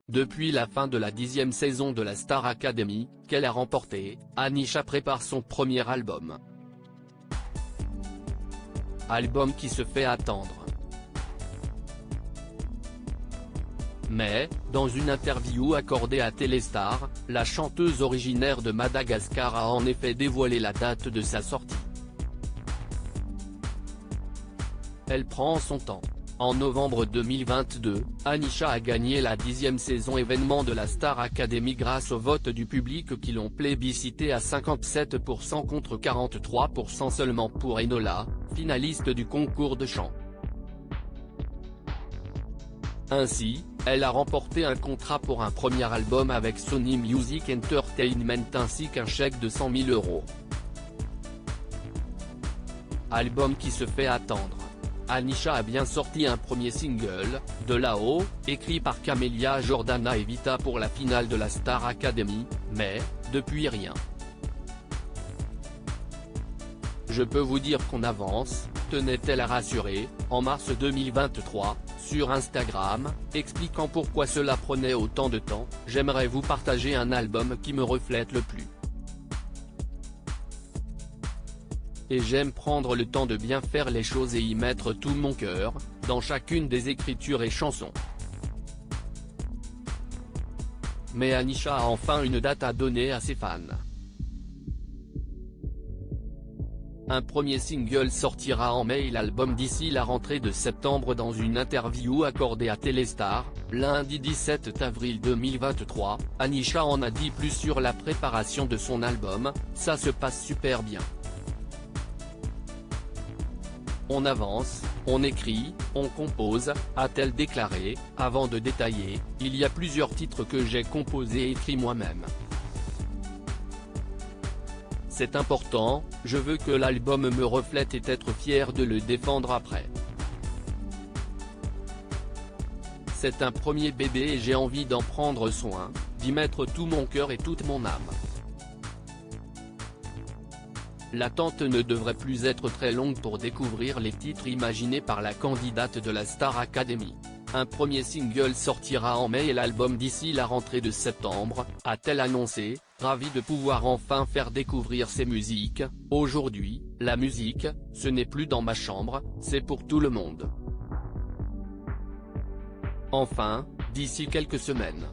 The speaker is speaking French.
Depuis la fin de la 10e saison de la Star Academy, qu'elle a remportée, Anisha prépare son premier album. Album qui se fait attendre. Mais, dans une interview accordée à Téléstar, la chanteuse originaire de Madagascar a en effet dévoilé la date de sa sortie. Elle prend son temps. En novembre 2022, Anisha a gagné la 10e saison événement de la Star Academy grâce au vote du public qui l'ont plébiscité à 57% contre 43% seulement pour Enola, finaliste du concours de chant. Ainsi, elle a remporté un contrat pour un premier album avec Sony Music Entertainment ainsi qu'un chèque de 100 000 €. Album qui se fait attendre. Anisha a bien sorti un premier single, De là-haut, écrit par Camélia Jordana et Vita pour la finale de la Star Academy, mais, depuis rien. Je peux vous dire qu'on avance, tenait-elle à rassurer, en mars 2023, sur Instagram, expliquant pourquoi cela prenait autant de temps. J'aimerais vous partager un album qui me reflète le plus. Et j'aime prendre le temps de bien faire les choses et y mettre tout mon cœur, dans chacune des écritures et chansons. Mais Anisha a enfin une date à donner à ses fans. Un premier single sortira en mai et l'album d'ici la rentrée de septembre. Dans une interview accordée à Téléstar, lundi 17 avril 2023, Anisha en a dit plus sur la préparation de son album. Ça se passe super bien. On avance, on écrit, on compose, a-t-elle déclaré, avant de détailler, il y a plusieurs titres que j'ai composés et écrits moi-même. C'est important, je veux que l'album me reflète et être fier de le défendre après. C'est un premier bébé et j'ai envie d'en prendre soin, d'y mettre tout mon cœur et toute mon âme. L'attente ne devrait plus être très longue pour découvrir les titres imaginés par la candidate de la Star Academy. Un premier single sortira en mai et l'album d'ici la rentrée de septembre, a-t-elle annoncé, ravie de pouvoir enfin faire découvrir ses musiques. Aujourd'hui, la musique, ce n'est plus dans ma chambre, c'est pour tout le monde. Enfin, d'ici quelques semaines.